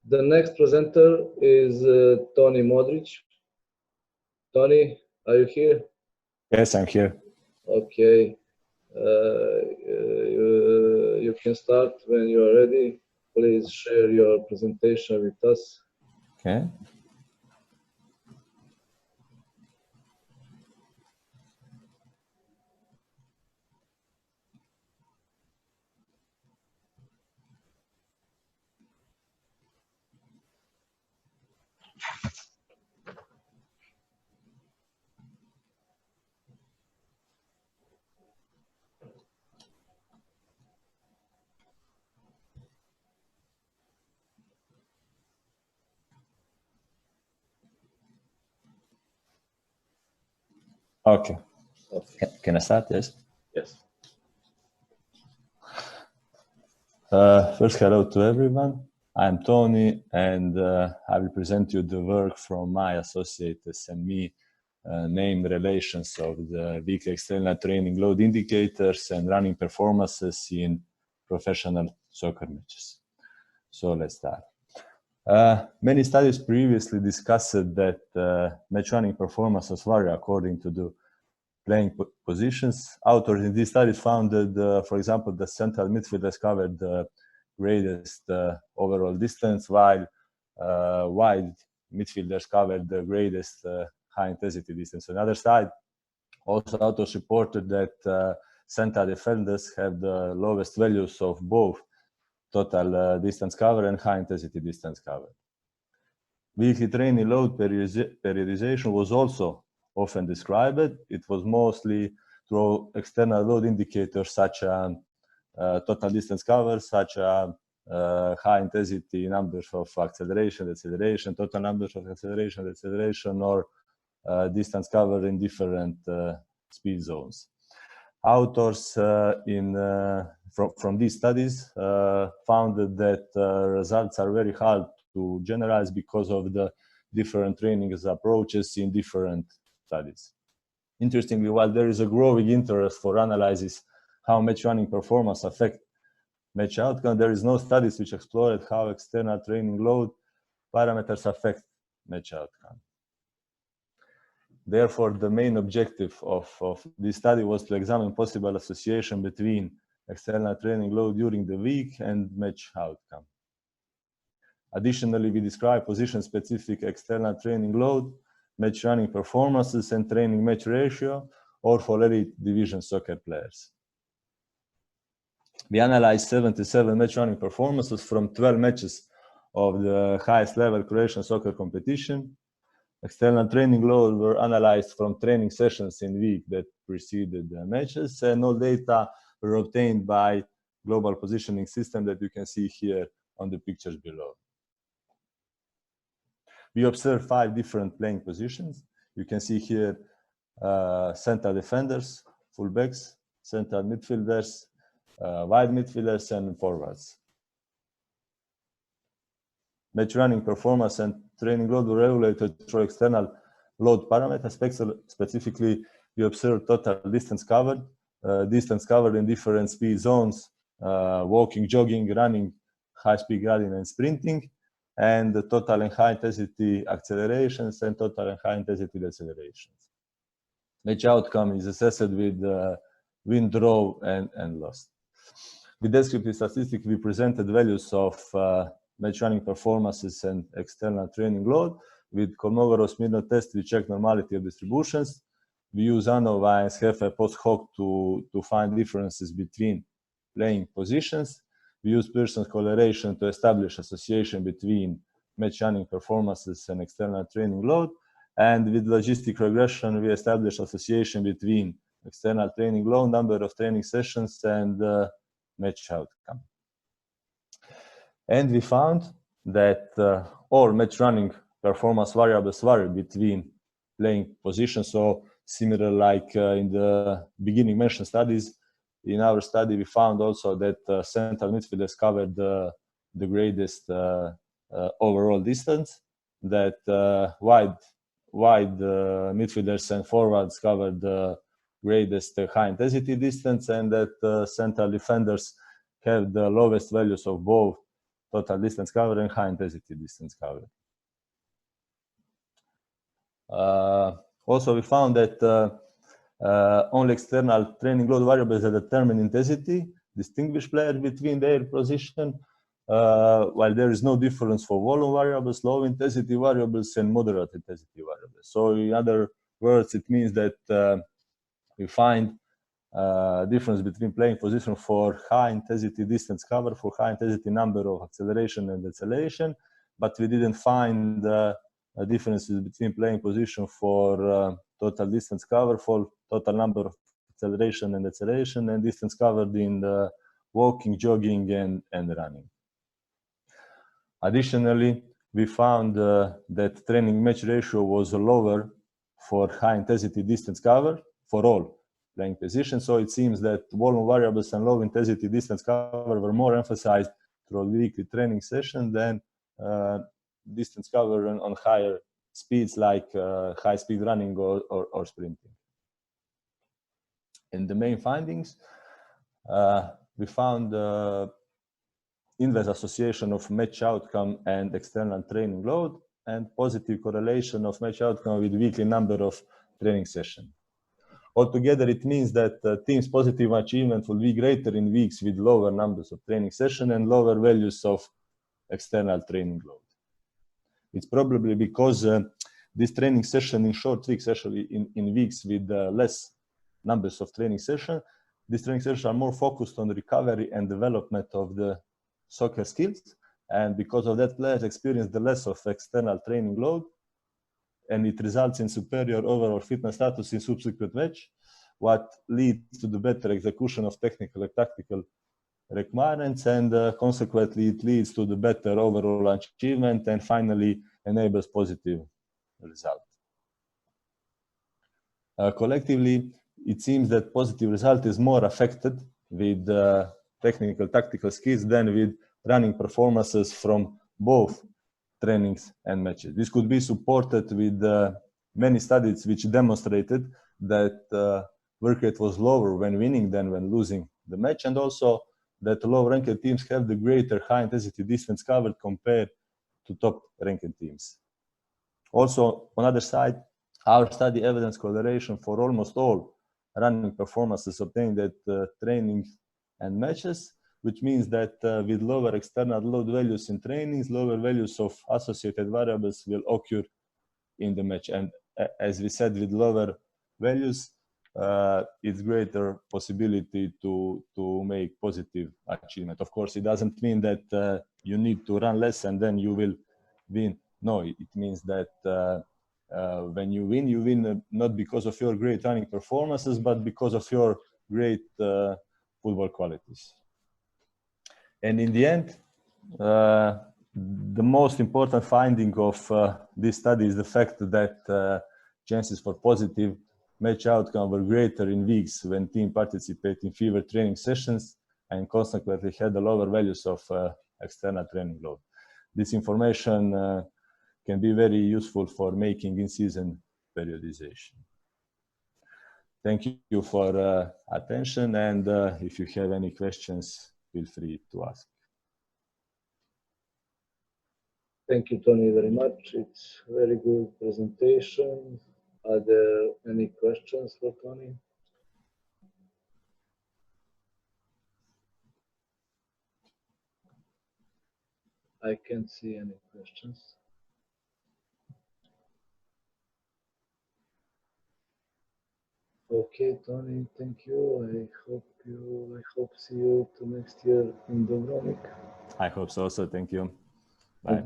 The next presenter is Toni Modric. Toni, are you here? Yes, I'm here. Okay. You can start when you are ready. Please share your presentation with us. Okay. Okay. Can I start? Yes. Yes. First, hello to everyone. I'm Toni, and I will present you the work from my associates and me, named Relations of the weekly external training load indicators and running performances in professional soccer matches. So let's start. Many studies previously discussed that match running performances vary according to the playing positions. Authors in these studies found that, for example, the central midfielders covered the greatest overall distance, while wide midfielders covered the greatest high-intensity distance. On the other side, also authors reported that central defenders have the lowest values of both total distance cover and high-intensity distance cover. Weekly training load periodization was also often described. It was mostly through external load indicators such as total distance cover, such as high intensity numbers of acceleration, deceleration, total numbers of acceleration, deceleration, or distance cover in different speed zones. Authors from these studies found that results are very hard to generalize because of the different training approaches in different studies. Interestingly, while there is a growing interest for analysis how match running performance affect match outcome, there is no studies which explored how external training load parameters affect match outcome. Therefore, the main objective of this study was to examine possible association between external training load during the week and match outcome. Additionally, we describe position-specific external training load, match running performances, and training match ratio, or for elite division soccer players. We analyzed 77 match running performances from 12 matches of the highest level Croatian soccer competition. External training load were analyzed from training sessions in week that preceded the matches, and all data were obtained by global positioning system that you can see here on the pictures below. We observed 5 different playing positions. You can see here central defenders, fullbacks, central midfielders, wide midfielders, and forwards. Match running performance and training load were regulated through external load parameters. Specifically, we observed total distance covered in different speed zones, walking, jogging, running, high-speed running, and sprinting, and the total and high-intensity accelerations and total and high-intensity decelerations. Match outcome is assessed with win, draw, and loss. With descriptive statistics, we presented values of match running performances and external training load. With Kolmogorov-Smirnov test, we check normality of distributions. We use ANOVA and SCHEFE post hoc to find differences between playing positions. We use Pearson's correlation to establish association between match running performances and external training load. And with logistic regression, we establish association between external training load, number of training sessions, and match outcome. And we found that all match running performance variables vary between playing positions. So similar like in the beginning mentioned studies, in our study we found also that central midfielders covered the greatest overall distance, that wide midfielders and forwards covered the greatest high intensity distance, and that central defenders have the lowest values of both total distance covered and high intensity distance covered. Also, we found that only external training load variables that determine intensity distinguish players between their position, while there is no difference for volume variables, low intensity variables, and moderate intensity variables. So in other words, it means that we find difference between playing position for high intensity distance cover, for high intensity number of acceleration and deceleration, but we didn't find differences between playing position for total distance cover, for total number of acceleration and deceleration, and distance covered in the walking, jogging, and running. Additionally, we found that training match ratio was lower for high intensity distance cover for all playing positions. So it seems that volume variables and low intensity distance cover were more emphasized through weekly training session than distance cover on higher speeds like high speed running or sprinting. In the main findings, we found inverse association of match outcome and external training load, and positive correlation of match outcome with weekly number of training sessions. Altogether, it means that teams' positive achievement will be greater in weeks with lower numbers of training sessions and lower values of external training load. It's probably because this training session in short weeks, actually in weeks with less numbers of training sessions, these training sessions are more focused on the recovery and development of the soccer skills. And because of that, players experience the less of external training load, and it results in superior overall fitness status in subsequent match, what leads to the better execution of technical and tactical requirements, and consequently it leads to the better overall achievement and finally enables positive result. Collectively, it seems that positive result is more affected with technical tactical skills than with running performances from both trainings and matches. This could be supported with many studies which demonstrated that work rate was lower when winning than when losing the match, and also that low-ranked teams have the greater high-intensity distance covered compared to top-ranked teams. Also, on the other side, our study evidence correlation for almost all running performances obtained at trainings and matches, which means that with lower external load values in trainings, lower values of associated variables will occur in the match. And as we said, with lower values, it's greater possibility to make positive achievement. Of course, it doesn't mean that you need to run less and then you will win. No, it means that when you win not because of your great running performances, but because of your great football qualities. And in the end, the most important finding of this study is the fact that chances for positive match outcome were greater in weeks when team participate in fewer training sessions and consequently had the lower values of external training load. This information can be very useful for making in-season periodization. Thank you for attention, and if you have any questions, feel free to ask. Thank you, Toni, very much. It's a very good presentation. Are there any questions for Toni? I can't see any questions. Okay, Toni, thank you. I hope see you next year in Dubrovnik. I hope so also. Thank you. Bye.